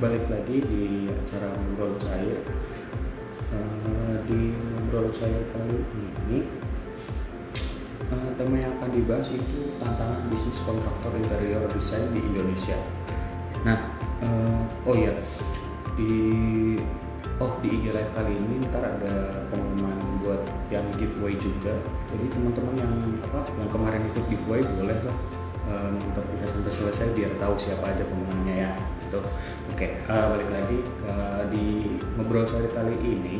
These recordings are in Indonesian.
balik lagi di acara ngobrol cair. Di ngobrol cair kali ini, tema yang akan dibahas itu tantangan bisnis kontraktor interior desain di Indonesia. Nah, oh ya, di IG live kali ini ntar ada pengumuman buat yang giveaway juga. Jadi teman-teman yang kemarin ikut giveaway boleh lah nonton kita sampai selesai biar tahu siapa aja pemenangnya ya. Gitu. Oke, balik lagi di ngobrol sore kali ini.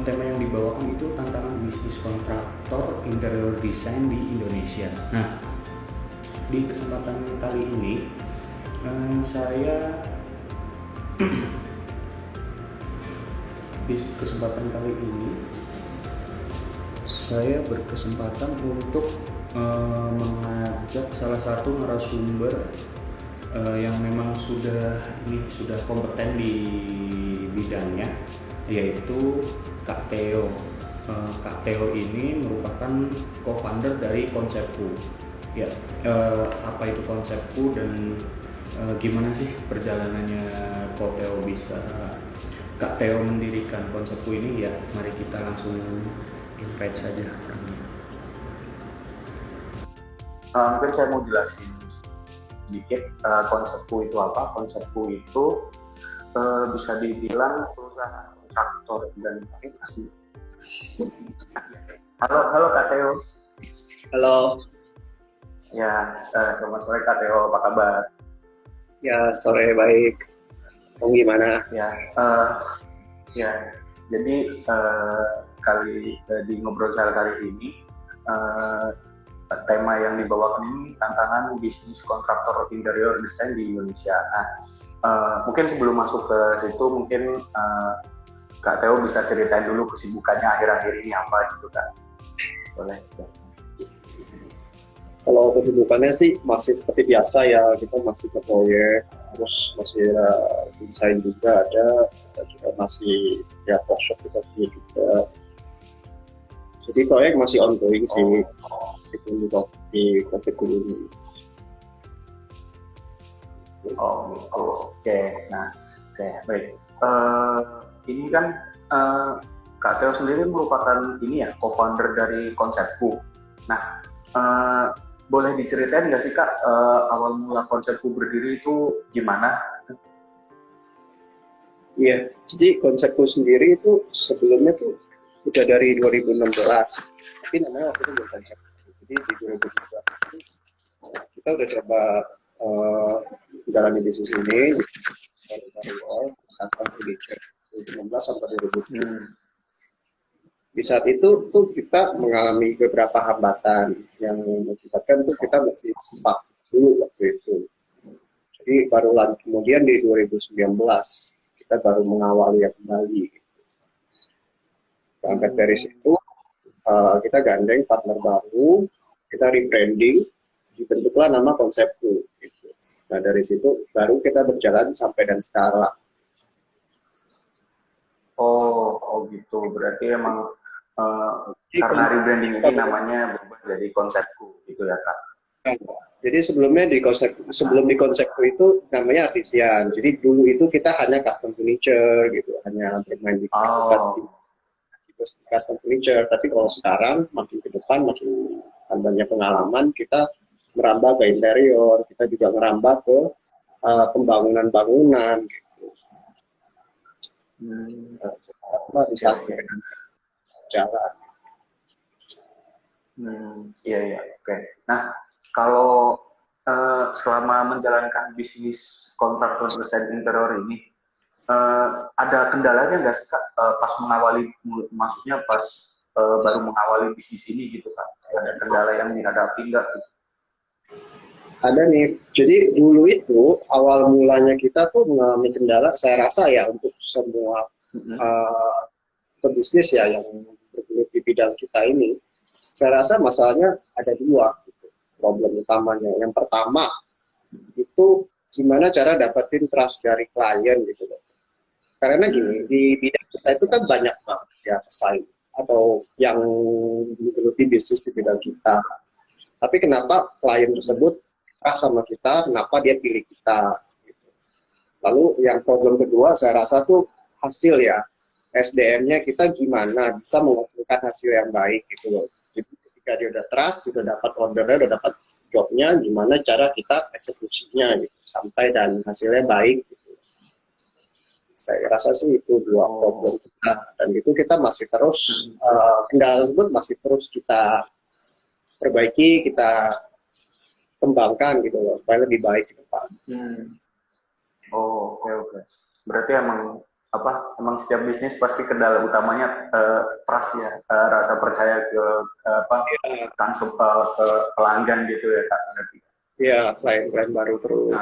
Tema yang dibawakan itu tantangan bisnis kontraktor interior design di Indonesia. Nah, di kesempatan kali ini saya berkesempatan untuk mengajak salah satu narasumber yang memang sudah kompeten di bidangnya, yaitu Kak Theo. Kak Theo ini merupakan co-founder dari Konsepku. Ya, apa itu Konsepku dan gimana sih perjalanannya Kak Theo mendirikan Konsepku ini? Ya, mari kita langsung invite saja orangnya. Mungkin saya mau jelasin sedikit Konsepku itu apa. Konsepku itu bisa dibilang perusahaan kontraktor dan asli. Halo Kak Theo. Halo. Ya, selamat sore Kak Theo, apa kabar? Ya, sore baik. Kamu gimana? Jadi di ngobrol saya kali ini tema yang dibawakan ini tantangan bisnis kontraktor interior desain di Indonesia. Mungkin sebelum masuk ke situ, mungkin Kak Theo bisa ceritain dulu kesibukannya akhir-akhir ini apa gitu Kak? Boleh. Kalau kesibukannya sih masih seperti biasa ya, kita masih ke proyek, terus masih desain juga ada, kita juga masih workshop kita juga. Jadi proyek masih ongoing sih, itu di COVID ini. Oke, baik. Ini kan Kak Theo sendiri merupakan co-founder dari Konsepku. Nah, boleh diceritain nggak sih Kak, awal mula Konsepku berdiri itu gimana? Iya, jadi Konsepku sendiri itu sebelumnya tuh udah dari 2016, tapi namanya waktu itu bukan Konsepku. Jadi di 2016 itu kita udah coba menjalani bisnis ini, dari custom furniture 2016 sampai 2017. Di saat itu tuh kita mengalami beberapa hambatan yang mengakibatkan tuh kita mesti stuck dulu waktu itu. Jadi baru lagi kemudian di 2019 kita baru mengawali kembali. Berangkat dari situ kita gandeng partner baru, kita rebranding, dibentuklah nama Konsepku. Gitu. Nah dari situ baru kita berjalan sampai dan sekarang. Oh gitu, berarti emang karena rebranding ini namanya berubah jadi Konsepku gitu ya Kak? Jadi sebelum di Konsepku itu namanya Artisian. Jadi dulu itu kita hanya custom furniture gitu, hanya bermain di custom furniture. Tapi kalau sekarang makin ke depan, makin banyak pengalaman, kita merambah ke interior, kita juga merambah ke pembangunan-bangunan gitu. Bisa jalan. Iya, oke. Nah, kalau selama menjalankan bisnis kontraktor desain interior ini, ada kendalanya nggak sih Kak, pas maksudnya pas baru mengawali bisnis ini gitu Kak? Ada kendala yang dihadapi nggak? Ada nih, jadi dulu itu awal mulanya kita tuh mengalami kendala, saya rasa ya untuk semua pebisnis ya yang bergelut di bidang kita ini, saya rasa masalahnya ada dua gitu, problem utamanya. Yang pertama itu gimana cara dapetin trust dari klien gitu loh. Karena gini, di bidang kita itu kan banyak banget ya pesaing atau yang menggeluti bisnis di bidang kita. Tapi kenapa klien tersebut trust sama kita, kenapa dia pilih kita gitu. Lalu yang problem kedua saya rasa tuh hasil ya. SDM-nya kita gimana bisa menghasilkan hasil yang baik gitu loh. Jadi ketika dia udah trust, udah dapat ordernya, udah dapat jobnya, gimana cara kita eksekusinya gitu sampai dan hasilnya baik gitu. Saya rasa sih itu dua problem kita, dan itu kita masih terus kendala tersebut masih terus kita perbaiki, kita kembangkan gitu loh supaya lebih baik ke depan. Oh, oke. Berarti emang setiap bisnis pasti kendala utamanya trust ya, rasa percaya ke ke pelanggan gitu ya Kak. Iya, klien baru terus.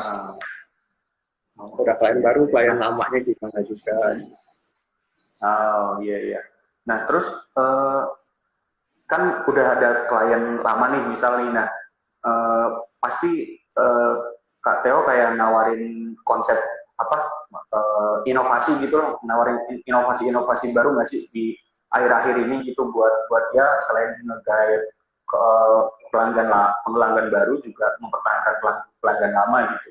Udah klien baru, klien lamanya gimana juga. Oh iya. Nah terus kan udah ada klien lama nih misalnya, nah pasti Kak Theo kayak nawarin konsep inovasi gitu loh, nawarin inovasi baru nggak sih di akhir-akhir ini gitu buat ya selain nge-guide ke pelanggan baru juga mempertahankan pelanggan lama gitu.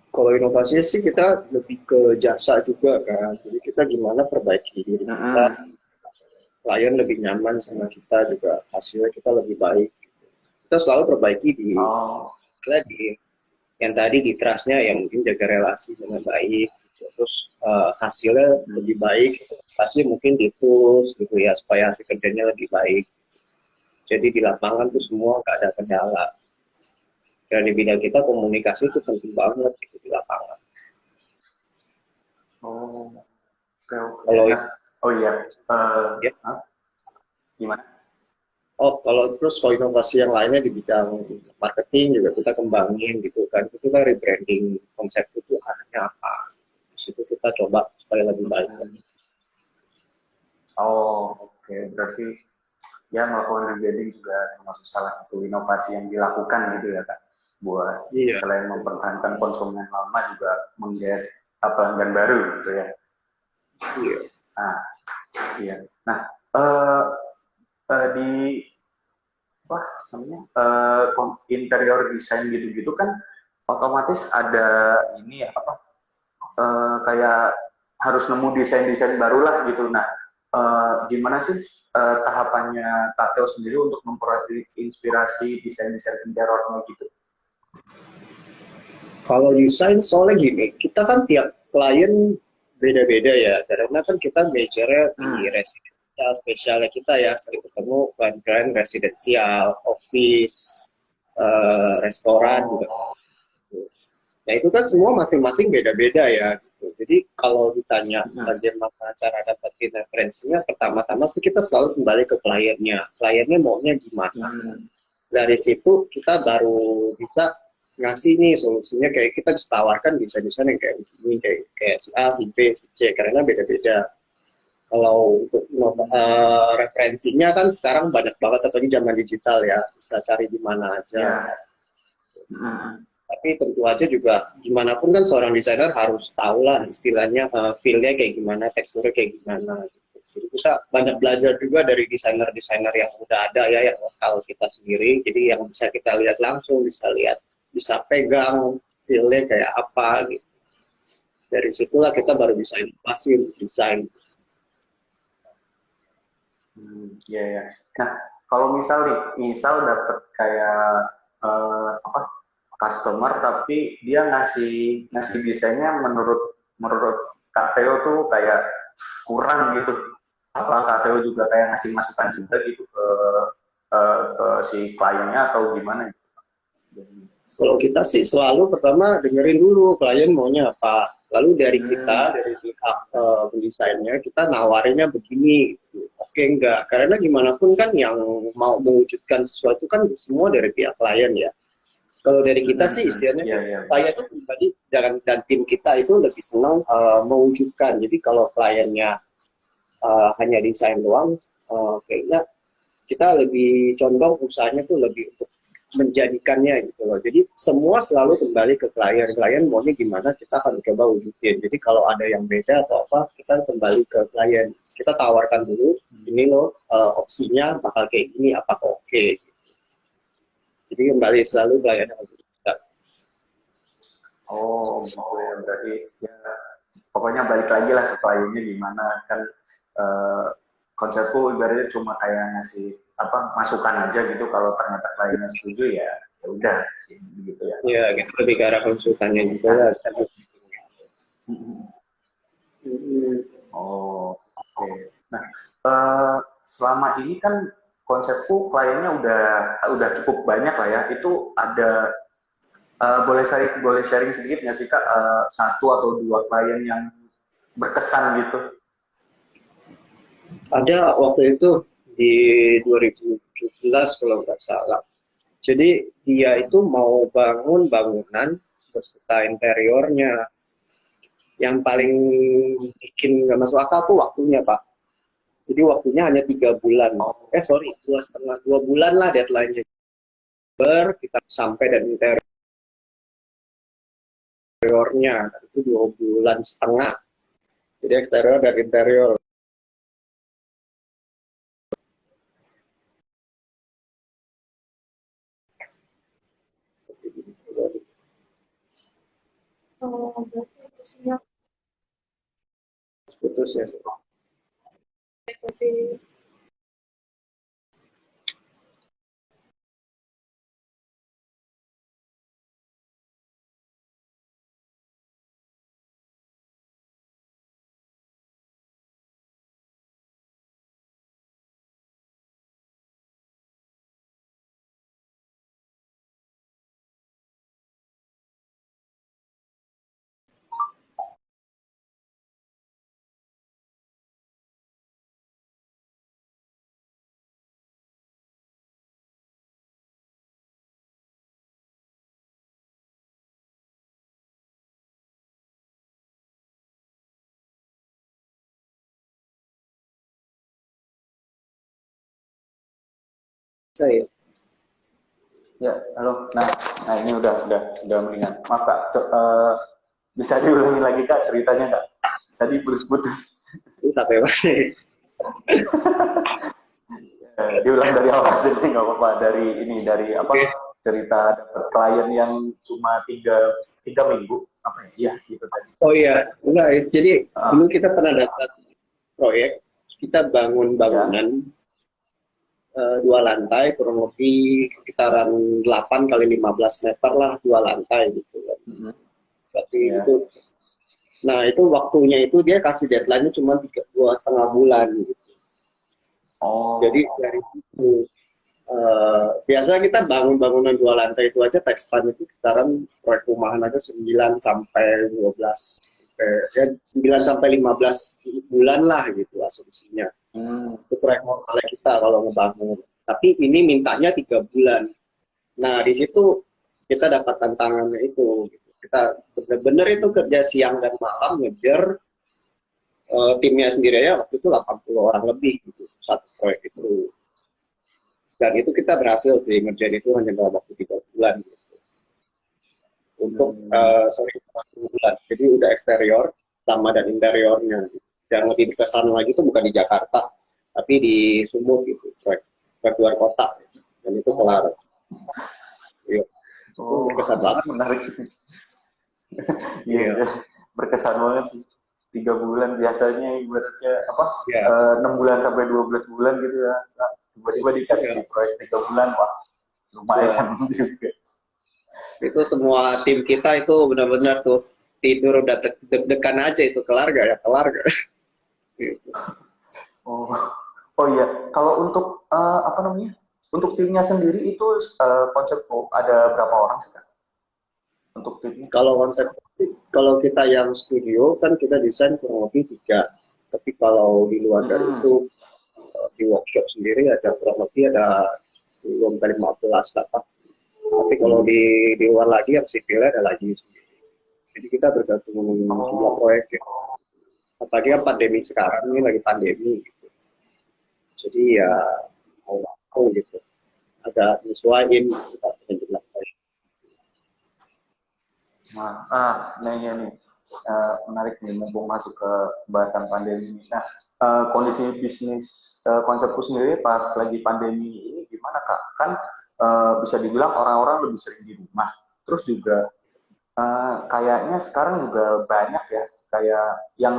Kalau inovasinya sih kita lebih ke jasa juga kan, jadi kita gimana perbaiki diri kita, klien lebih nyaman sama kita juga, hasilnya kita lebih baik. Kita selalu perbaiki di yang tadi di trustnya, yang mungkin jaga relasi dengan baik, gitu. Terus hasilnya lebih baik, pasti mungkin di tools gitu ya supaya hasil kerjanya lebih baik. Jadi di lapangan tuh semua nggak ada kendala. Dan di bidang kita komunikasi itu penting banget gitu di lapangan. Oke. Kalau iya. Ya. Gimana? Kalau inovasi yang lainnya di bidang marketing juga kita kembangin gitu kan. Itu kan rebranding konsep itu arahnya apa. Terus itu kita coba supaya lebih baik. Oke. Berarti ya melakukan rebranding juga termasuk salah satu inovasi yang dilakukan gitu ya Kak. Buat selain mempertahankan konsumen lama juga menggait pelanggan baru gitu ya. Iya. Nah, di interior design gitu-gitu kan otomatis ada ini ya kayak harus nemu desain baru lah gitu. Nah, gimana sih tahapannya Kak Theo sendiri untuk memperoleh inspirasi desain interiornya gitu? Kalau desain soalnya gini, kita kan tiap klien beda-beda ya, karena kan kita majornya di residensial spesialnya kita ya, sering ketemu klien-klien residensial, office, restoran juga. Nah itu kan semua masing-masing beda-beda ya. Gitu. Jadi kalau ditanya bagaimana cara dapetin referensinya, pertama-tama sih kita selalu kembali ke kliennya. Kliennya maunya gimana. Dari situ kita baru bisa ngasih nih solusinya, kayak kita bisa tawarkan desain-desain yang kayak begini, kayak si A, si B, si C, karena beda-beda. Kalau untuk referensinya kan sekarang banyak banget, apalagi zaman digital ya, bisa cari di mana aja. Tapi tentu aja juga gimana pun kan seorang desainer harus tahu lah istilahnya feel-nya kayak gimana, teksturnya kayak gimana. Jadi kita banyak belajar juga dari desainer-desainer yang udah ada ya, yang lokal kita sendiri. Jadi yang bisa kita lihat langsung, bisa pegang feel-nya kayak apa gitu. Dari situlah kita baru bisa inovasi untuk desain. Iya. Nah, kalau misal dapet kayak customer tapi dia ngasih desainnya menurut Kak Theo tuh kayak kurang gitu. Apa Kak Theo juga kayak ngasih masukan juga gitu ke si kliennya atau gimana gitu? Kalau kita sih selalu pertama dengerin dulu klien maunya apa. Lalu dari kita, dari pihak pendesainnya, kita nawarinnya begini. Gitu. Oke enggak, karena gimana pun kan yang mau mewujudkan sesuatu kan semua dari pihak klien ya. Kalau dari kita sih istilahnya, klien itu pribadi dan tim kita itu lebih senang mewujudkan. Jadi kalau kliennya hanya desain doang, kayaknya kita lebih condong usahanya tuh lebih untuk menjadikannya gitu loh. Jadi semua selalu kembali ke klien maunya gimana, kita akan coba wujudin. Jadi kalau ada yang beda atau apa, kita kembali ke klien, kita tawarkan dulu ini loh opsinya bakal kayak gini, apakah oke? Jadi kembali selalu klien yang kita. Oh, gitu ya. Berarti ya pokoknya balik lagi lah ke kliennya gimana kan, eh, konsepku ibaratnya cuma kayak ngasih apa masukan aja gitu, kalau ternyata kliennya setuju ya ya udah gitu ya. Ya, kita lebih ke arah konsultannya juga Nah, lah. mm, Hmm. oh oke. Nah, selama ini kan konsepku kliennya udah cukup banyak lah ya. Itu ada, boleh sharing sedikit nggak sih Kak, satu atau dua klien yang berkesan gitu? Ada waktu itu di 2017 kalau nggak salah. Jadi dia itu mau bangun bangunan beserta interiornya. Yang paling bikin nggak masuk akal tuh waktunya, Pak. Jadi waktunya hanya 3 bulan. Oh, Sorry, 2,5 2 bulan lah deadline-nya. Kita sampai dan interiornya itu 2 bulan setengah. Jadi eksterior dan interior. Putus ya. Saya ya, halo. Nah ini udah mendingan. Maaf Kak, bisa diulangi lagi Kak ceritanya Kak? Tadi putus-putus. sampai mana? Diulang dari awal jadi nggak apa-apa. Dari apa, Oke. cerita dapet klien yang cuma tiga minggu apa ya? Iya gitu tadi. Oh iya, enggak. Jadi Ah, dulu kita pernah dapat proyek, kita bangun ya. bangunan 2 lantai, kurang lebih sekitaran 8 kali 15 meter lah, 2 lantai gitu kan. Mhm. Berarti Ya. itu, nah itu waktunya itu dia kasih deadline-nya cuma 2,5 bulan gitu. Jadi Oh. dari itu biasa kita bangun bangunan 2 lantai itu aja text time itu sekitaran proyek rumahan aja 9 sampai 12 ya 9 sampai 15 bulan lah gitu asumsinya. Hmm. Itu proyek normalnya kita kalau ngebangun. Tapi ini mintanya 3 bulan. Nah di situ kita dapat tantangannya itu. Gitu. Kita benar-benar itu kerja siang dan malam ngejar timnya sendiri ya waktu itu 80 orang lebih gitu satu proyek itu. Dan itu kita berhasil sih ngerjain itu hanya dalam waktu 3 bulan gitu. Untuk Hmm. sorry 4 bulan. Jadi udah eksterior sama dan interiornya. Gitu. Yang lebih berkesan lagi itu bukan di Jakarta, tapi di Sumut gitu, proyek luar kota. Gitu. Dan itu kelar. Iya. Itu Oh, berkesan banget. menarik. Iya, Iya. iya. Berkesan banget sih. 3 bulan biasanya ibaratnya apa, Iya. 6 bulan sampai 12 bulan gitu ya. Nah, tiba-tiba dikasih Iya. proyek 3 bulan, wah Wah, lumayan juga. itu semua tim kita itu benar-benar tuh tidur udah deg-degan aja itu kelar gak ya kelar gak. Gitu. Oh, oh iya. Kalau untuk apa namanya? Untuk timnya sendiri itu, konsep ada berapa orang sih Kak? Untuk timnya? Kalau konsep kalau kita yang studio kan kita desain kurang lebih 3. Tapi kalau di luar dari Mm-mm. itu di workshop sendiri ada kurang lebih ada 15 dapat. Tapi kalau di luar lagi yang sipilnya ada lagi sendiri. Jadi kita bergantung jumlah Oh, proyek ya. Apalagi yang pandemi sekarang ini lagi pandemi gitu. Jadi ya mau gitu. Agak nyesuaiin kita jumlah proyek. nah iya nih. Menarik nih mumpung masuk ke bahasan pandemi ini. Nah, kondisi bisnis, konsepku sendiri pas lagi pandemi ini gimana Kak? Kan bisa dibilang orang-orang lebih sering di rumah. Terus juga kayaknya sekarang juga banyak ya, kayak yang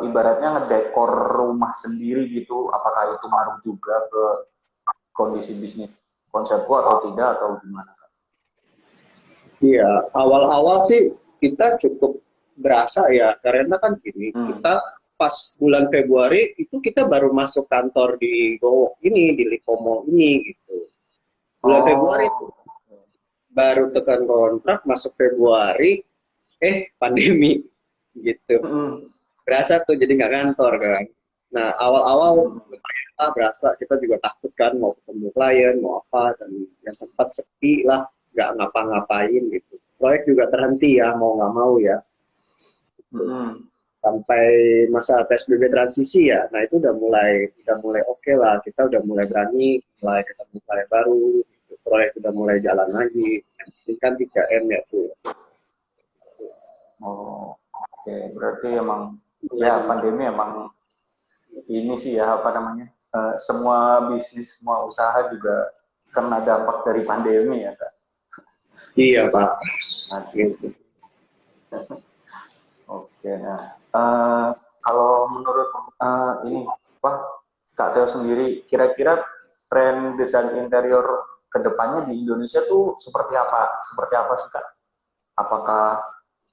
ibaratnya ngedekor rumah sendiri gitu. Apakah itu ngaruh juga ke kondisi bisnis konsepku atau tidak atau gimana? Iya, awal-awal sih kita cukup berasa ya, karena kan gini, Hmm. kita pas bulan Februari itu kita baru masuk kantor di Gowok ini, di Likomo ini gitu. Bulan Februari itu Oh. baru tekan kontrak, masuk Februari, pandemi gitu. Mm-mm. Berasa tuh jadi nggak kantor kan. Nah, awal-awal Mm-mm. kita berasa, kita juga takut kan mau ketemu klien, mau apa, dan yang sempat sepi lah, nggak ngapa-ngapain gitu. Proyek juga terhenti ya, mau nggak mau ya. Mm-mm. Sampai masa PSBB transisi ya, nah itu udah mulai oke lah, kita udah mulai berani, mulai ketemu klien baru, gitu. Proyek udah mulai jalan lagi. Ini kan 3M ya tuh. Oh, oke. Berarti emang Mulai ya pandemi emang ini sih ya apa namanya? Semua bisnis, semua usaha juga kena dampak dari pandemi ya, Kak. iya Pak, Asli. gitu. Oke, nah kalau menurut ini, Wah, Kak Teo sendiri, kira-kira tren desain interior kedepannya di Indonesia tuh seperti apa? Seperti apa sih, Kak? Apakah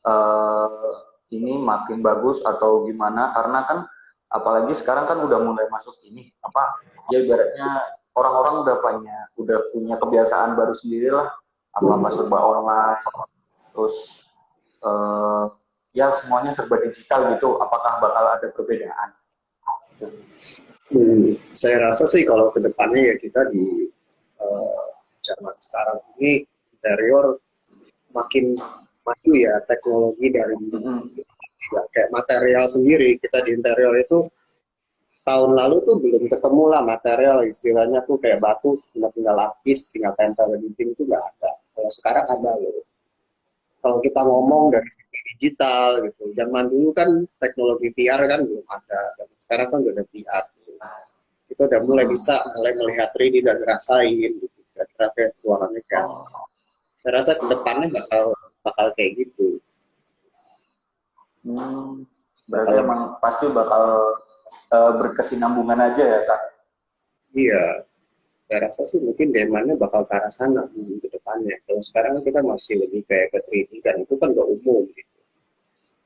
eh, ini makin bagus atau gimana? Karena kan apalagi sekarang kan udah mulai masuk ini apa ya ibaratnya orang-orang udah punya kebiasaan baru sendiri lah, apa serba online, terus eh, ya semuanya serba digital gitu. Apakah bakal ada perbedaan? Saya rasa sih kalau kedepannya ya kita di eh, zaman sekarang ini interior makin maju ya, teknologi dari Mm-mm. ya, kayak material sendiri, kita di interior itu tahun lalu tuh belum ketemu lah material istilahnya tuh kayak batu tinggal lapis tinggal tempel di dinding itu nggak ada. Kalau sekarang ada loh. Kalau kita ngomong dari segi digital gitu, zaman dulu kan teknologi VR kan belum ada, sekarang kan udah ada VR. Kita udah mulai Mm-mm. bisa mulai melihat 3D dan ngerasain gitu, kira-kira kayak ruangannya kan. Oh. Saya rasa kedepannya bakal bakal kayak gitu, Hmm, bakal berarti lebih. emang pasti bakal berkesinambungan aja ya, Kak? Iya, saya rasa sih mungkin demandnya bakal ke arah sana ke depannya. Kalau sekarang kita masih lebih kayak ke 3D kan itu kan udah umum gitu.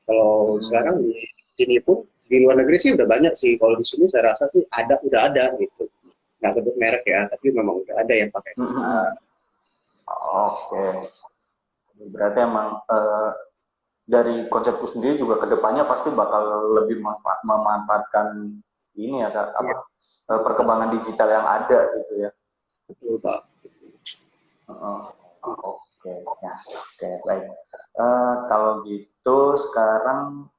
Kalau sekarang Hmm. di sini pun di luar negeri sih udah banyak sih. Kalau di sini saya rasa sih udah ada gitu. Nggak sebut merek ya, tapi memang udah ada yang pakai VR. Hmm. Oke, berarti emang dari konsepku sendiri juga kedepannya pasti bakal lebih memanfaatkan ini ya, Kak, apa Iya, perkembangan digital yang ada gitu ya. betul Pak. Uh, Oke, ya, oke, baik. Kalau gitu sekarang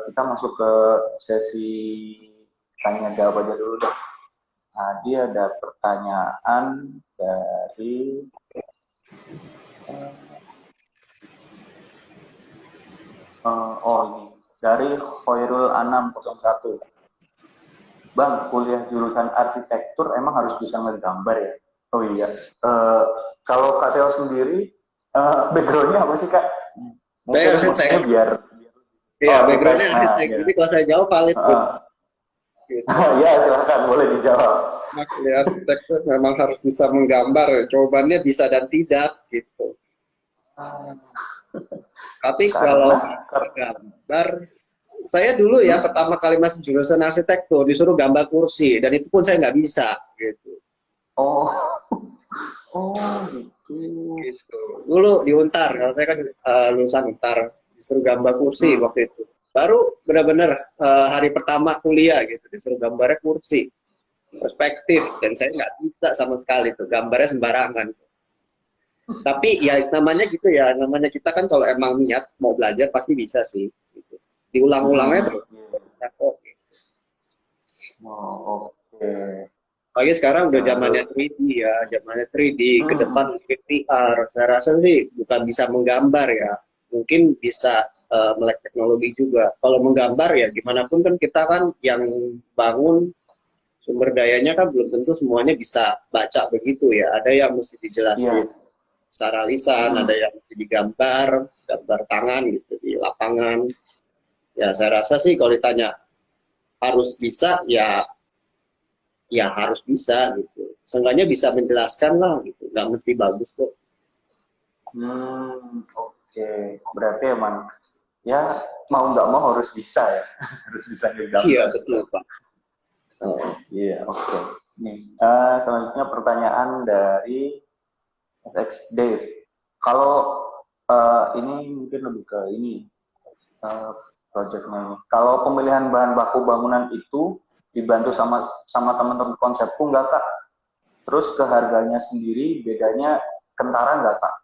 kita masuk ke sesi tanya jawab aja dulu deh. Tadi ada pertanyaan dari ini dari Hoirul Anam 01. Bang, kuliah jurusan arsitektur emang harus bisa ngegambar ya? Oh iya. Eh, Kalau Kak Teo sendiri backgroundnya apa sih, Kak? Saya Mungkin maksudnya arsitek. biar Iya, arsitek. backgroundnya Nah, arsitek. ya. Jadi kalau saya jawab valid tuh. Gitu. Ya silakan boleh dijawab. Nah, kuliah arsitek tuh memang harus bisa menggambar. Jawabannya bisa dan tidak gitu. Tapi kalau Karena gambar, saya dulu ya pertama kali masuk jurusan arsitektur disuruh gambar kursi dan itu pun saya nggak bisa gitu. oh oh gitu. Gitu. Dulu di Untar, kalau saya kan lulusan Untar, disuruh gambar kursi Hmm. waktu itu. Baru benar-benar hari pertama kuliah gitu, disuruh gambarnya kursi, perspektif, dan saya nggak bisa sama sekali tuh, gambarnya sembarangan. Tapi ya namanya gitu ya, namanya kita kan kalau emang niat mau belajar pasti bisa sih. Gitu. Diulang-ulangnya Hmm. terus. Ya, kok. Oh, oke. Apalagi sekarang udah zamannya Terus 3D ya, zamannya 3D, ke hmm. depan mungkin VR. Saya rasa sih bukan bisa menggambar ya, mungkin bisa melek teknologi juga. Kalau menggambar ya gimana pun kan kita kan yang bangun sumber dayanya kan belum tentu semuanya bisa baca begitu ya. Ada yang mesti Iya. dijelasin. secara lisan, ada yang digambar, gambar tangan gitu di lapangan. Ya saya rasa sih kalau ditanya harus bisa, ya harus bisa gitu. Seenggaknya bisa menjelaskan lah gitu, nggak mesti bagus kok. Oke. Berarti emang ya mau nggak mau harus bisa ya, harus bisa ngegambar. Iya betul Pak. Iya, oke. Nih, selanjutnya pertanyaan dari FX Dave. Kalau ini mungkin lebih ke ini projectnya ini. Kalau pemilihan bahan baku bangunan itu dibantu sama teman-teman konsepku nggak Kak? Terus ke harganya sendiri bedanya kentara nggak Kak?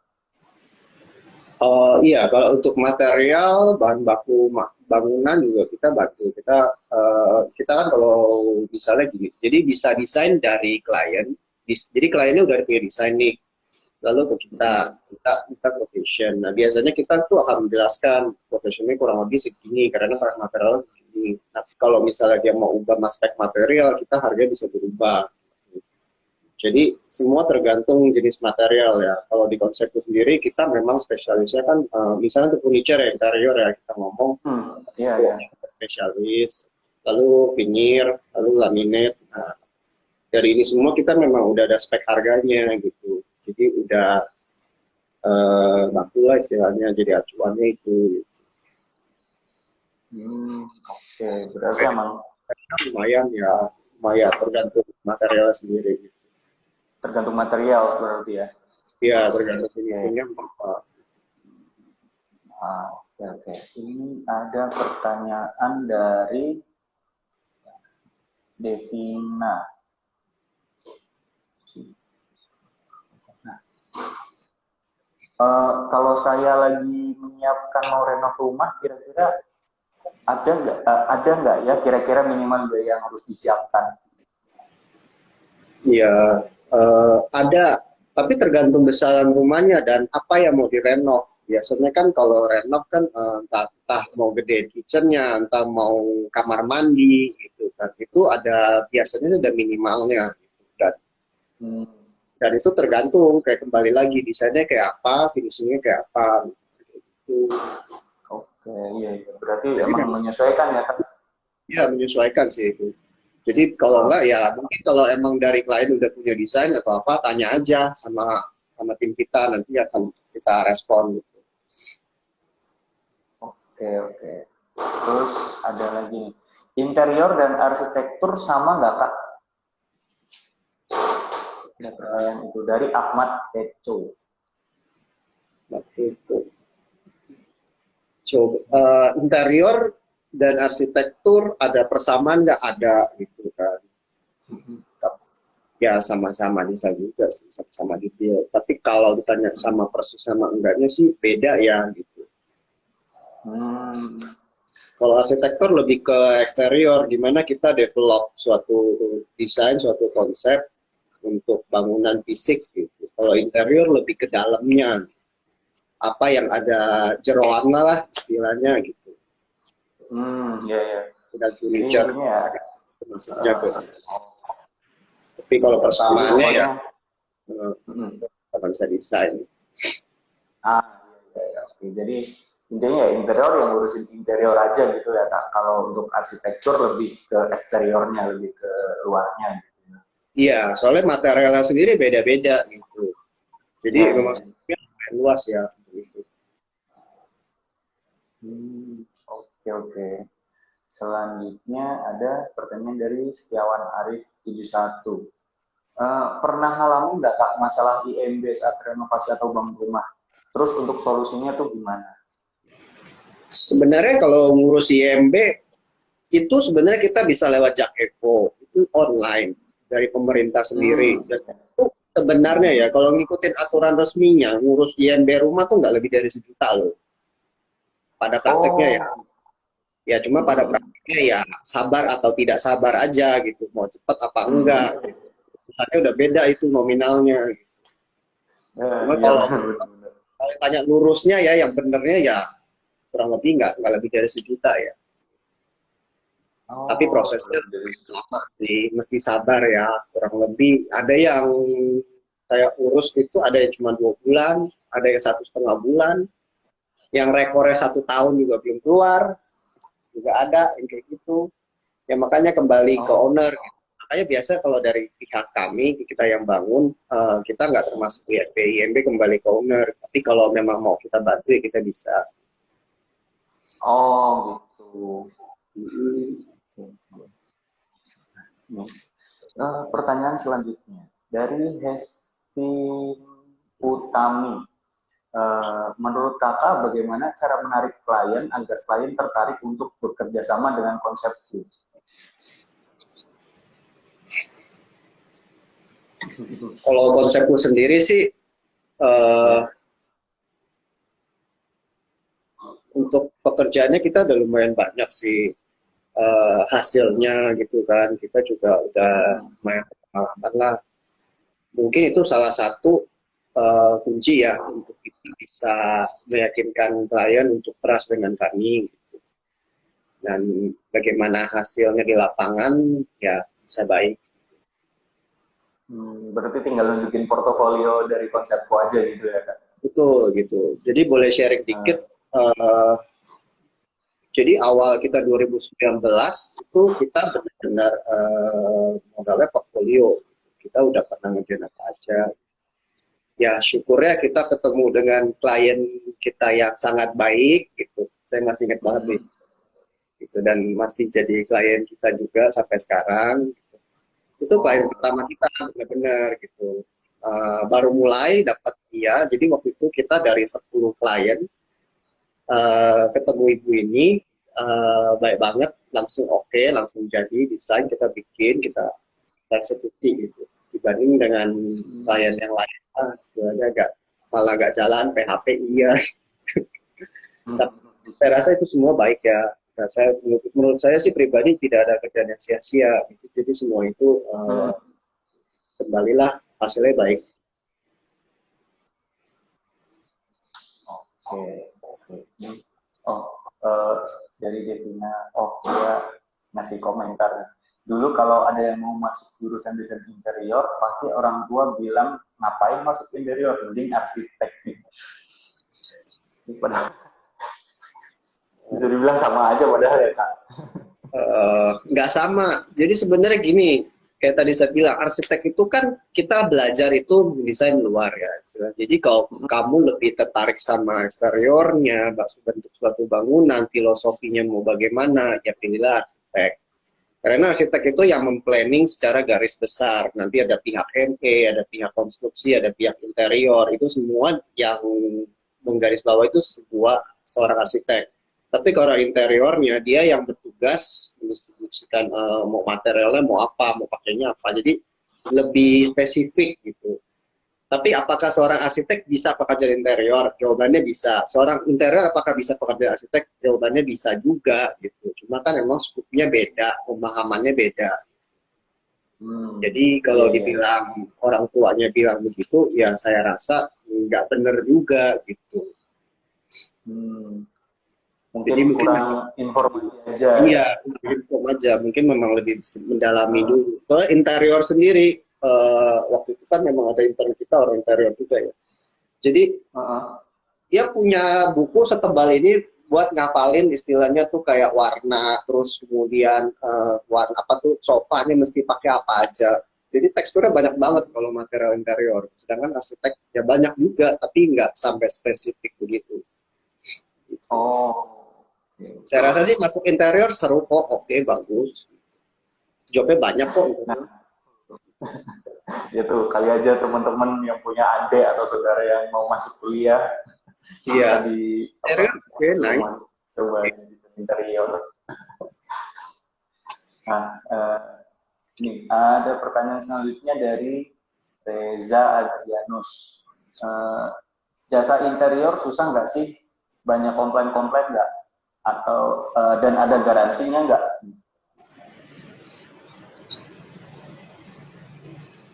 Iya, kalau untuk material bahan baku bangunan juga kita bantu. Kita kan kalau misalnya gini, jadi bisa desain dari klien. Jadi kliennya udah punya desain nih. Lalu ke kita quotation. Nah biasanya kita tuh akan menjelaskan quotationnya kurang lebih segini karena materialnya segini. Nah kalau misalnya dia mau ubah aspek material, kita harganya bisa berubah. Jadi semua tergantung jenis material ya. Kalau di konsepku sendiri kita memang spesialisnya kan, misalnya untuk furniture ya, interior ya kita ngomong, Iya. spesialis, lalu veneer, lalu laminate. Nah, dari ini semua kita memang udah ada spek harganya gitu. Jadi udah baku lah istilahnya, jadi acuannya itu. Oke, berarti emang Lumayan tergantung material sendiri. Gitu. tergantung material berarti ya. Iya, tergantung finishingnya apa. Oke. Ini ada pertanyaan dari Devina. Kalau saya lagi menyiapkan mau renov rumah, kira-kira ada nggak ya kira-kira minimal biaya yang harus disiapkan? Iya, ada, tapi tergantung besaran rumahnya dan apa yang mau direnov. Biasanya kan kalau renov kan entah mau gede kitchennya, entah mau kamar mandi gitu kan. Itu ada biasanya ada minimalnya gitu. Dan itu tergantung kayak kembali lagi desainnya kayak apa, finishingnya kayak apa. Gitu. Oke, iya. Berarti jadi emang menyesuaikan ya kan? Iya, menyesuaikan sih itu. Jadi kalau enggak ya mungkin kalau emang dari klien udah punya desain atau apa, tanya aja sama tim kita, nanti akan kita respon gitu. Oke. Terus ada lagi nih. Interior dan arsitektur sama nggak Kak? Ada pertanyaan itu dari Ahmad Eco. Coba interior dan arsitektur ada persamaan nggak? Ada gitu kan. Ya sama-sama desain juga sih, sama detail. Tapi kalau ditanya sama persis sama enggaknya sih beda ya gitu. Kalau arsitektur lebih ke eksterior, dimana kita develop suatu desain, suatu konsep untuk bangunan fisik gitu. Kalau interior lebih ke dalamnya, apa yang ada jeroannya lah istilahnya gitu. Iya. Dan furniture ya. maksudnya ke. Tapi kalau persamaannya ya bisa desain. Iya. Oke. Jadi intinya ya interior yang ngurusin interior aja gitu ya Kak. Kalau untuk arsitektur lebih ke eksteriornya, lebih ke luarnya gitu. Iya, soalnya materialnya sendiri beda-beda gitu. Jadi memang luas ya gitu. Oke. Selanjutnya ada pertanyaan dari Setiawan Arif 71. Pernah ngalamin nggak Kak masalah IMB saat renovasi atau bangun rumah? Terus untuk solusinya tuh gimana? Sebenarnya kalau ngurus IMB itu sebenarnya kita bisa lewat Jak Evo, itu online dari pemerintah sendiri. Dan itu sebenarnya ya kalau ngikutin aturan resminya ngurus IMB rumah tuh nggak lebih dari 1 juta loh. Pada prakteknya ya cuma pada prakteknya ya sabar atau tidak sabar aja gitu, mau cepat apa enggak. Misalnya udah beda itu nominalnya. Cuma kalau tanya lurusnya ya yang benernya ya kurang lebih nggak lebih dari 1 juta ya. Tapi prosesnya lama sih, mesti sabar ya. Kurang lebih ada yang saya urus itu ada yang cuma 2 bulan, ada yang 1,5 bulan, yang rekornya 1 tahun juga belum keluar, juga ada yang kayak gitu. Ya makanya kembali ke owner. Makanya biasa kalau dari pihak kami, kita yang bangun, kita nggak termasuk IMB. IMB kembali ke owner. Tapi kalau memang mau kita bantu, ya kita bisa. Oh gitu. Pertanyaan selanjutnya dari Hesti Utami. Menurut kakak bagaimana cara menarik klien agar klien tertarik untuk bekerja sama dengan konsepku? Kalau konsepku sendiri sih untuk pekerjaannya kita udah lumayan banyak sih hasilnya gitu kan. Kita juga udah lumayan pengalaman lah. Mungkin itu salah satu kunci ya untuk kita bisa meyakinkan klien untuk trust dengan kami. Gitu. Dan bagaimana hasilnya di lapangan ya bisa baik. Berarti tinggal nunjukin portofolio dari konsepku aja gitu ya Kak? Betul gitu. Jadi boleh sharing dikit. Jadi awal kita 2019 itu kita benar-benar modalnya portfolio. Kita udah pernah ngerjain apa aja. Ya syukurnya kita ketemu dengan klien kita yang sangat baik gitu. Saya masih ingat banget nih. Gitu. Dan masih jadi klien kita juga sampai sekarang. Gitu. Itu klien pertama kita benar-benar gitu. Baru mulai dapat dia. Jadi waktu itu kita dari 10 klien ketemu ibu ini baik banget, langsung oke, langsung jadi desain kita bikin, kita eksekusi gitu. Dibanding dengan klien yang lain, sebenarnya malah nggak jalan, PHP iya. Tapi saya rasa itu semua baik ya. Nah, menurut saya sih pribadi tidak ada kerjaan yang sia-sia. Gitu. Jadi semua itu kembalilah hasilnya baik. Dari Devina, dia ngasih komentar. Dulu kalau ada yang mau masuk jurusan desain interior, pasti orang tua bilang, ngapain masuk interior, mending arsitek. Padahal bisa dibilang sama aja padahal ya Kak. Nggak sama. Jadi sebenarnya gini, kayak tadi saya bilang, arsitek itu kan kita belajar itu desain luar ya. Jadi kalau kamu lebih tertarik sama eksteriornya, bentuk suatu bangunan, filosofinya mau bagaimana, ya pilihlah arsitek. Karena arsitek itu yang memplanning secara garis besar. Nanti ada pihak ME, ada pihak konstruksi, ada pihak interior. Itu semua yang menggarisbawahi itu seorang arsitek. Tapi kalau interiornya, dia yang bertugas mendistribusikan mau materialnya, mau apa, mau pakainya apa. Jadi lebih spesifik gitu. Tapi apakah seorang arsitek bisa pekerjaan interior? Jawabannya bisa. Seorang interior apakah bisa pekerjaan arsitek? Jawabannya bisa juga gitu. Cuma kan emang skupnya beda, pemahamannya beda. Jadi kalau dibilang orang tuanya bilang begitu, ya saya rasa nggak benar juga gitu. Jadi mungkin kurang informasi aja. Iya, info aja. Mungkin memang lebih mendalami dulu. Soalnya interior sendiri, waktu itu kan memang ada intern kita, orang interior juga ya. Jadi, dia punya buku setebal ini buat ngapalin istilahnya tuh kayak warna, terus kemudian warna apa tuh, sofanya mesti pakai apa aja. Jadi teksturnya banyak banget kalau material interior. Sedangkan arsitek ya banyak juga, tapi nggak sampai spesifik begitu. Saya rasa sih masuk interior seru kok, oke, bagus. Jobnya banyak kok. Itu kali aja teman-teman yang punya adik atau saudara yang mau masuk kuliah. Iya. Di interior, nice. Coba di interior. Nah, ini ada pertanyaan selanjutnya dari Reza Adrianus. Jasa interior susah nggak sih? Banyak komplain-komplain nggak? Atau dan ada garansinya nggak?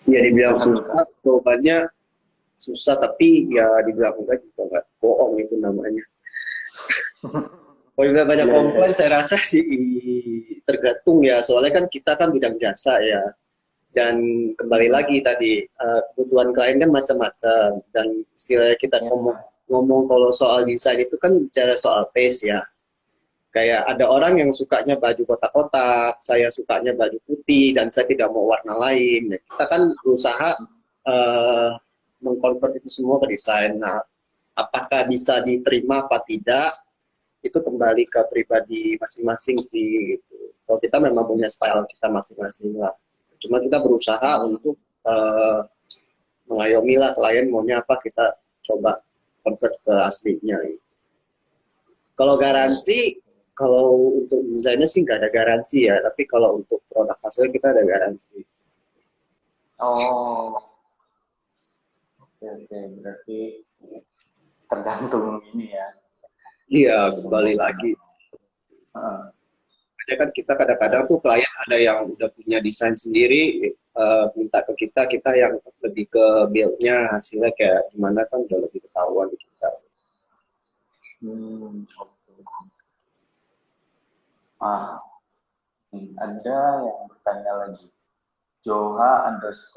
Ya dibilang susah, jawabannya susah, tapi ya dibilang enggak juga nggak bohong itu namanya. Kalau juga banyak komplain, saya rasa sih tergantung ya, soalnya kan kita kan bidang jasa ya, Dan kembali lagi tadi, kebutuhan klien kan macam-macam, dan istilahnya kita ngomong kalau soal desain itu kan bicara soal taste ya. Kayak ada orang yang sukanya baju kotak-kotak, saya sukanya baju putih, dan saya tidak mau warna lain. Nah, kita kan berusaha mengkonvert itu semua ke desain. Nah, apakah bisa diterima apa tidak, itu kembali ke pribadi masing-masing sih. Gitu. Kalau kita memang punya style kita masing-masing lah. Cuma kita berusaha untuk mengayomi lah klien maunya apa, kita coba convert ke aslinya. Kalau garansi, kalau untuk desainnya sih nggak ada garansi ya, tapi kalau untuk produk hasilnya kita ada garansi. Oh, oke, berarti tergantung ini ya. Iya, kembali lagi. Kan kita kadang-kadang tuh klien ada yang udah punya desain sendiri, minta ke kita yang lebih ke build-nya, hasilnya kayak gimana kan udah lebih ketahuan di kita. Ada yang bertanya lagi, Joha_Enlim.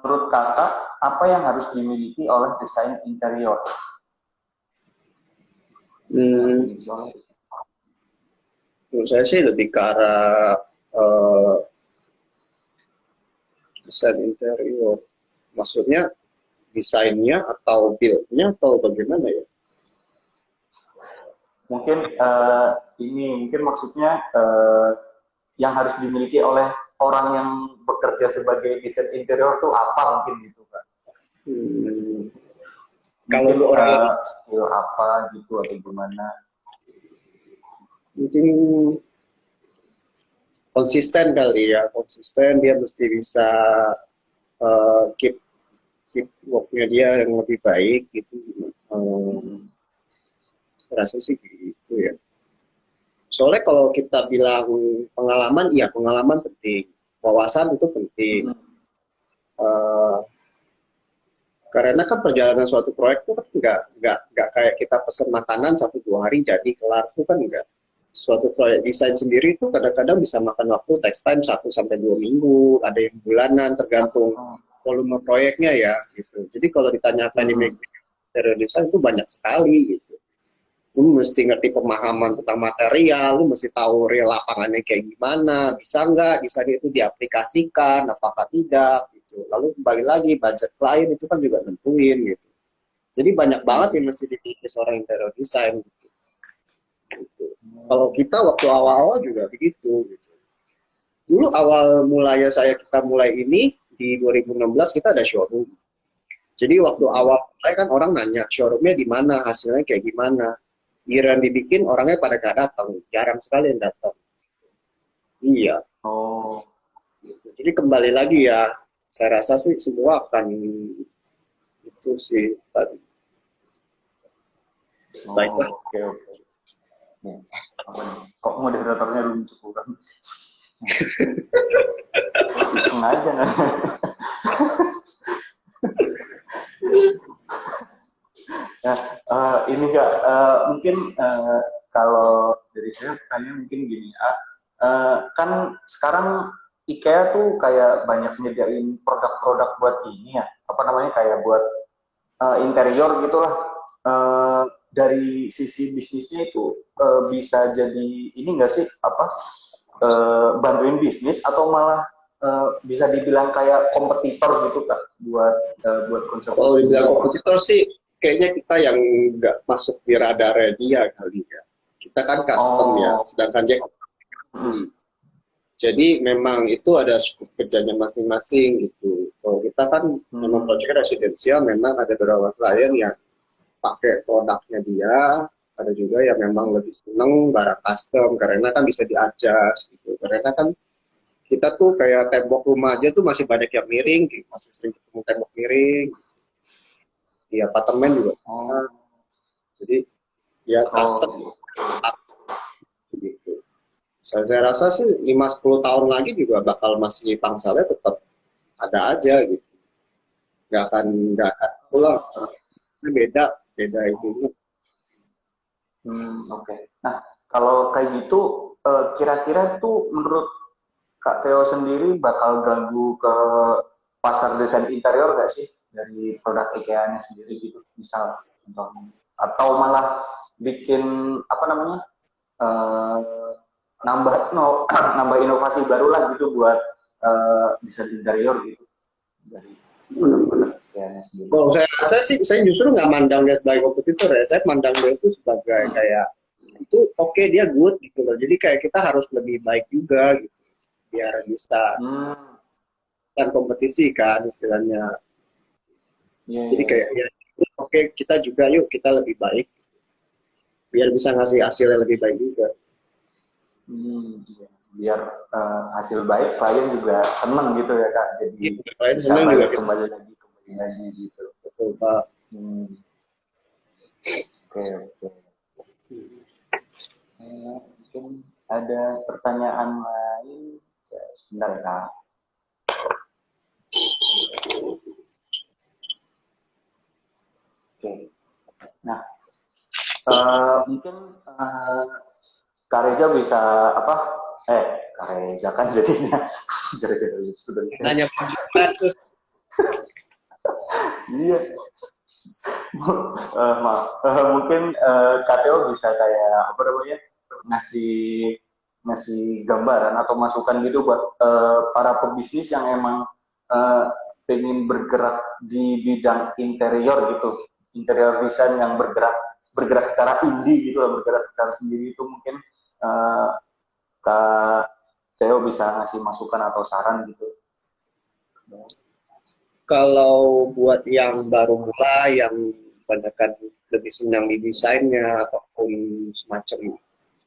Menurut kakak, apa yang harus dimiliki oleh desain interior? Menurut saya sih lebih ke arah desain interior. Maksudnya desainnya atau build-nya atau bagaimana ya? Mungkin mungkin maksudnya yang harus dimiliki oleh orang yang bekerja sebagai desain interior tuh apa mungkin gitu kan? Kalau orang skill apa gitu atau gimana? Mungkin konsisten kali ya, konsisten, dia mesti bisa keep work-nya dia yang lebih baik gitu. Rasa sih gitu ya. Soalnya kalau kita bilang pengalaman, iya pengalaman penting, wawasan itu penting. Karena kan perjalanan suatu proyek itu kan nggak kayak kita pesen makanan 1-2 hari jadi kelar, itu kan enggak. Suatu proyek desain sendiri itu kadang-kadang bisa makan waktu text time 1-2 minggu, ada yang bulanan, tergantung volume proyeknya ya gitu. Jadi kalau ditanya apa ini interior design itu banyak sekali gitu. Lu mesti ngerti pemahaman tentang material, lu mesti tahu real lapangannya kayak gimana, bisa nggak desain itu diaplikasikan, apakah tidak gitu. Lalu kembali lagi budget klien itu kan juga nentuin gitu. Jadi banyak banget yang mesti dipilih seorang interior design gitu. Kalau kita waktu awal-awal juga begitu gitu. Dulu awal mulanya kita mulai ini di 2016 kita ada showroom. Jadi waktu awal mulai kan orang nanya showroomnya di mana, hasilnya kayak gimana. Giliran dibikin orangnya pada gak datang, jarang sekali yang datang. Iya. Oh. Jadi kembali lagi ya, saya rasa sih semua akan itu sih tadi. Baiklah. Oke. Kok moderatornya belum cukup kan? Iseng aja kan? Nah, ini Kak, mungkin kalau dari saya tanya mungkin gini, kan sekarang IKEA tuh kayak banyak nyediain produk-produk buat ini ya, apa namanya, kayak buat interior gitulah. Dari sisi bisnisnya itu bisa jadi ini nggak sih, bantuin bisnis atau malah bisa dibilang kayak kompetitor gitu Kak buat konsep. Kalau dibilang kompetitor sih kayaknya kita yang nggak masuk di radarnya dia kali ya. Kita kan custom ya, sedangkan dia jadi memang itu ada skup kerjanya masing-masing gitu. Kalau kita kan memang proyek residensial, memang ada beberapa klien yang pakai produknya dia, ada juga yang memang lebih seneng barang custom karena kan bisa diadjust gitu. Karena kan kita tuh kayak tembok rumah aja tuh masih banyak yang miring, masih sering ketemu tembok miring. Di apartemen juga. Jadi ya custom gitu. Saya rasa sih 5-10 tahun lagi juga bakal masih pangsalnya tetap ada aja gitu. Nggak akan pulang. Beda itu. Oke. Nah, kalau kayak gitu kira-kira tuh menurut Kak Theo sendiri bakal ganggu ke pasar desain interior nggak sih dari produk IKEA-nya sendiri gitu, misal contohnya, atau malah bikin apa namanya eh, nambah no, nambah inovasi baru lah gitu buat desain interior gitu dari produk-produk IKEA-nya sendiri. Kalau saya sih, saya justru nggak mandang dia sebagai kompetitor ya. Saya mandang dia itu sebagai kayak itu oke, dia good gitu loh. Jadi kayak kita harus lebih baik juga gitu, biar bisa Hmm, kan kompetisi kan istilahnya. iya Jadi iya iya. kayak ya oke, kita juga yuk kita lebih baik biar bisa ngasih hasil yang lebih baik juga. Iya. Biar hasil baik klien juga seneng gitu ya Kak, jadi Gitu. Klien bisa senang juga balik kita, kembali lagi gitu. betul Pak. Hmm, oke oke. Mungkin ada pertanyaan lain. Ya, sebentar ya Kak. Oke. Nah, mungkin Kak Reza bisa apa? Kak Reza kan jadinya gara-gara sudah. Nanya penjualan tuh. Iya. Maaf. Mungkin Kak Teo bisa kayak apa namanya ngasih ngasih gambaran atau masukan gitu buat para pebisnis yang emang eh, pengen bergerak di bidang interior gitu, interior design yang bergerak secara indie gitu lah, bergerak secara sendiri itu mungkin eh, Kak Teo bisa ngasih masukan atau saran gitu. Kalau buat yang baru mulai, yang kebanyakan lebih senang di desainnya ataupun semacam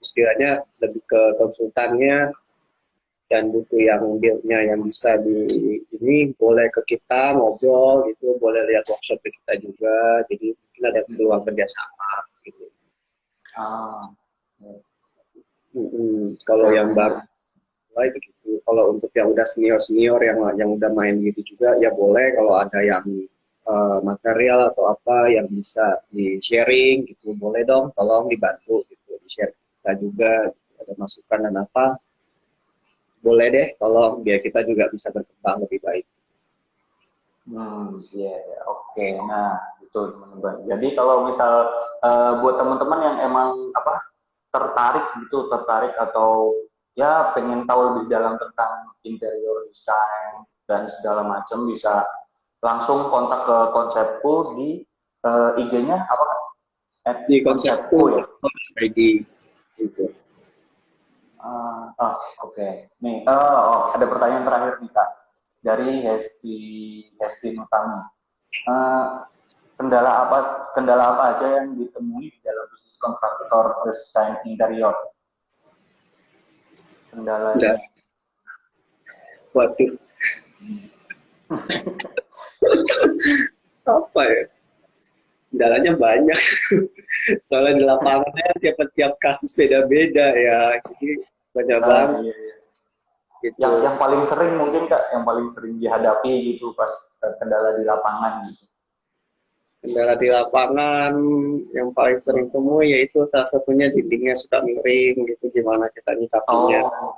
istilahnya lebih ke konsultannya dan butuh yang build-nya yang bisa di ini boleh ke kita ngobrol gitu, boleh lihat workshop ke kita juga. Jadi mungkin ada peluang kerjasama gitu. Ah, Kalau oke yang oke. baru mulai begitu. Kalau untuk yang udah senior-senior yang udah main gitu juga ya boleh kalau ada yang material atau apa yang bisa di sharing gitu boleh dong, tolong dibantu gitu di share kita juga gitu. Ada masukan dan apa boleh deh tolong biar kita juga bisa berkembang lebih baik. Iya, ya, oke. Nah, itu teman-teman. Jadi kalau misal buat teman-teman yang emang apa tertarik atau ya pengen tahu lebih dalam tentang interior design dan segala macam bisa langsung kontak ke konsepku di IG-nya apa? Di konsepku Konsepku ya. lagi gitu. Oke. Nih, ada pertanyaan terakhir nih Kak dari Hesti Nutami. Eh, kendala apa aja yang ditemui dalam bisnis kontraktor desain interior? Udah, Kendalanya. waduh, apa ya? Kendalanya banyak. Soalnya di lapangannya tiap-tiap kasus beda-beda ya. Jadi banyak banget Iya, iya. gitu. Yang paling sering mungkin Kak, yang paling sering dihadapi gitu pas kendala di lapangan gitu. Kendala di lapangan yang paling sering temui yaitu salah satunya dindingnya suka miring gitu. Gimana kita nyikapinya Oh,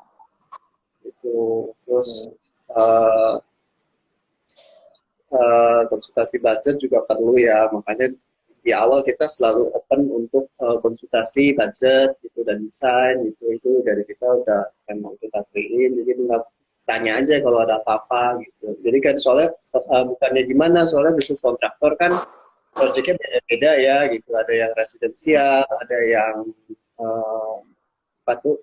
gitu. Terus uh, konsultasi budget juga perlu ya. Makanya di awal kita selalu open untuk konsultasi budget gitu dan desain gitu. Itu dari kita udah memang kita beriin, jadi tinggal tanya aja kalau ada apa-apa gitu. Jadi kan soalnya bukannya gimana, soalnya bisnis kontraktor kan proyeknya beda-beda ya gitu. Ada yang residensial, ada yang uh, apa tuh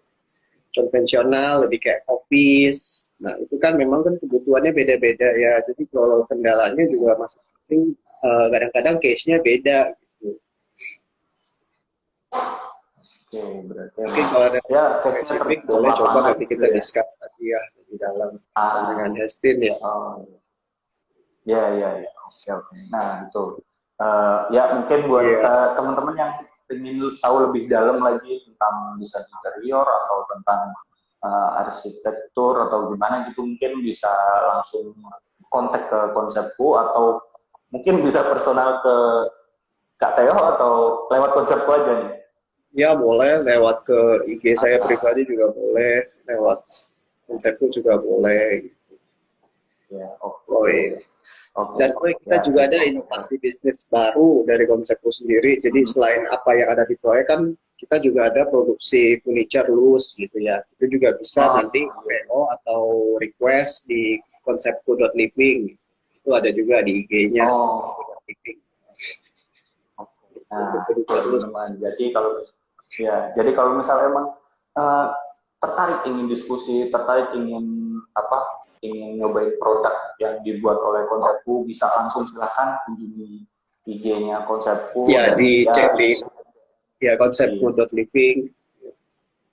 konvensional, lebih kayak office. Nah itu kan memang kan kebutuhannya beda-beda ya. Jadi kalau kendalanya juga masing-masing kadang-kadang case-nya beda gitu. oke, berarti Mungkin emang kalau ada ya case-nya spesifik tergantung boleh coba lapangan nanti gitu kita ya. discuss lagi ya di dalam dengan Ah, Hestin ya. oh, ya, ya, ya. Oke, oke. Nah, itu. Ya, mungkin buat Iya. teman-teman yang ingin tahu lebih dalam lagi tentang desain interior atau tentang arsitektur atau gimana gitu, mungkin bisa langsung kontak ke konsepku atau mungkin bisa personal ke Kak Teo atau lewat konsepku aja nih. Ya boleh lewat ke IG saya pribadi juga boleh lewat konsepku juga boleh. Ya, oke. Oh iya. Oke. Dan kita Ya. juga ada inovasi bisnis baru dari konsepku sendiri. Jadi selain apa yang ada di proyek kan kita juga ada produksi furniture loose gitu ya. Itu juga bisa nanti PO atau request di konsepku.living. Itu ada juga di IG-nya. Oh. Nah, teman-teman. Jadi kalau misalnya emang tertarik ingin diskusi, tertarik ingin ingin nyobain produk yang dibuat oleh Konsepku, bisa langsung silahkan kunjungi IG-nya Konsepku. Ya, dicek di konsepku.living.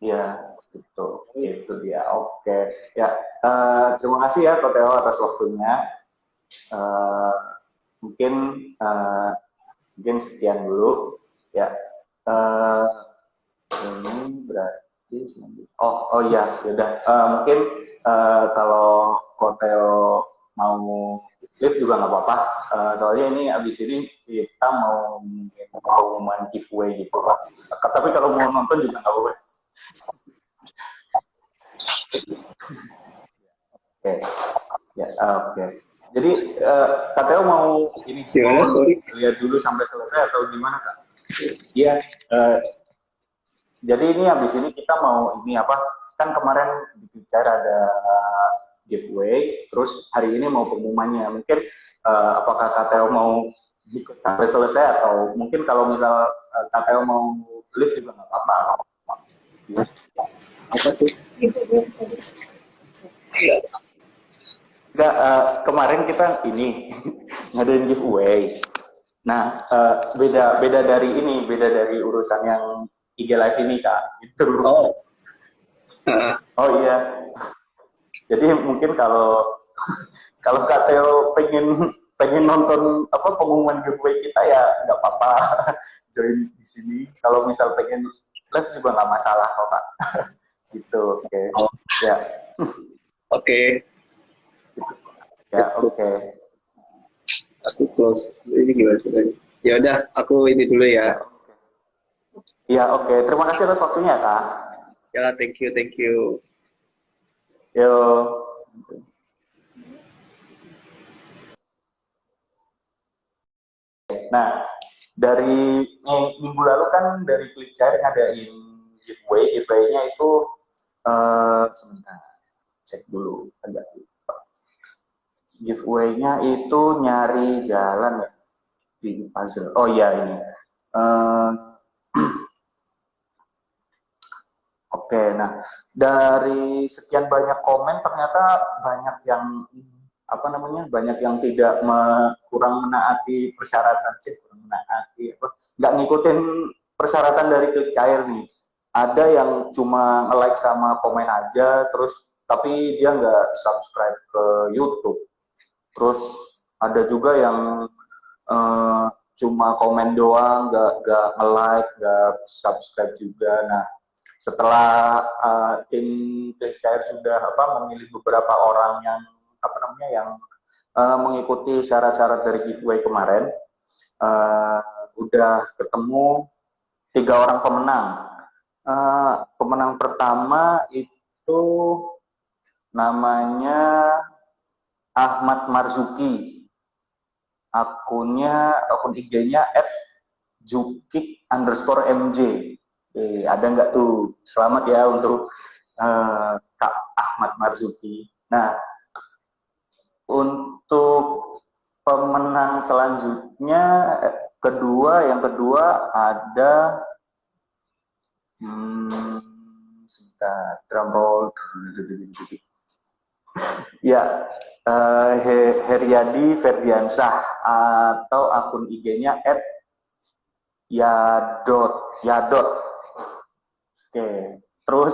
Ya, itu dia. Oke. Ya, terima kasih ya Ko Theo atas waktunya. Mungkin sekian dulu. Ya. Ini berarti oh ya, sudah. Mungkin kalau Ko Theo mau live juga nggak apa-apa. Soalnya ini abis ini kita mau pengumuman giveaway gitu. Tapi kalau mau nonton juga nggak apa-apa. Oke. Ya, oke. Jadi Kak Theo mau ini lihat dulu sampai selesai atau gimana Kak? Iya. Jadi ini habis ini kita mau ini kan kemarin di Picture ada giveaway, terus hari ini mau pengumumannya. Mungkin apakah Kak Theo mau ikut sampai selesai atau mungkin kalau misal Kak Theo mau live juga nggak apa-apa. Apa tuh? Enggak, kemarin kita ini ngadain giveaway. Nah, beda dari urusan yang IG Live ini Kak. Itu. Oh iya. Jadi mungkin kalau Kak Theo pengen nonton pengumuman giveaway kita ya nggak apa-apa join di sini. Kalau misal pengen live juga nggak masalah kok Kak. Gitu, oke. Ya. Oke. Ya, oke. Aku close. Ini gimana sebenarnya? Ya udah, aku ini dulu ya. Ya, oke. Terima kasih atas waktunya, Kak. Ya, thank you. Yo. Nah, dari minggu lalu kan dari Clickchair ngadain giveaway. Giveaway-nya itu sebentar, cek dulu agak lupa. Giveaway-nya itu nyari jalan ya di puzzle. Oh iya ini. Oke, nah dari sekian banyak komen ternyata banyak yang banyak yang tidak kurang menaati persyaratan, nggak ngikutin persyaratan dari Clickchair nih. Ada yang cuma nge-like sama komen aja, terus tapi dia nggak subscribe ke YouTube. Terus ada juga yang cuma komen doang, nggak nge-like, nggak subscribe juga. Nah, setelah tim Clickchair sudah memilih beberapa orang yang mengikuti syarat-syarat dari giveaway kemarin, udah ketemu 3 orang pemenang. Pemenang pertama itu namanya Ahmad Marzuki, akun IG-nya @jukik_mj. Ada nggak tuh? Selamat ya untuk Kak Ahmad Marzuki. Nah, untuk pemenang selanjutnya yang kedua ada sebentar, drum roll. Ya, Heriadi Ferdiansyah atau akun IG-nya @yadot. Oke, terus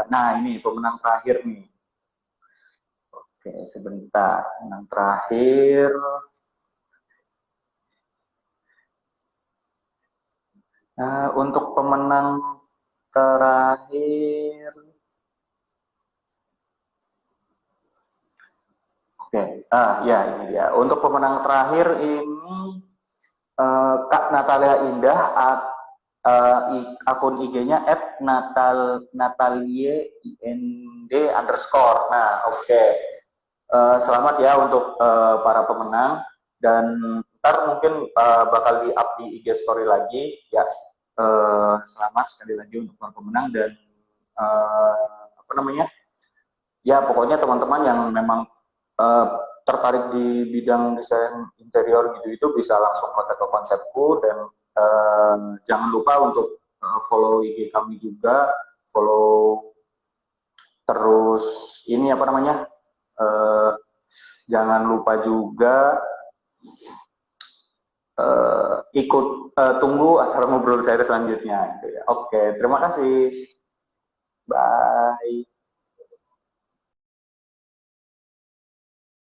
nah ini pemenang terakhir nih. Oke, sebentar, pemenang terakhir. Untuk pemenang terakhir, oke, ya ini dia. Untuk pemenang terakhir ini Kak Natalia Indah akun IG-nya @natalie_ind_. Nah, oke. Selamat ya untuk para pemenang, dan ntar mungkin bakal di-up di IG story lagi ya. Selamat sekali lagi untuk para pemenang, dan apa namanya? Ya pokoknya teman-teman yang memang tertarik di bidang desain interior gitu itu bisa langsung kontak ke Konsepku, dan jangan lupa untuk follow IG kami juga, follow terus ini apa namanya, jangan lupa juga ikut tunggu acara ngobrol saya selanjutnya gitu ya. Oke, terima kasih. Bye.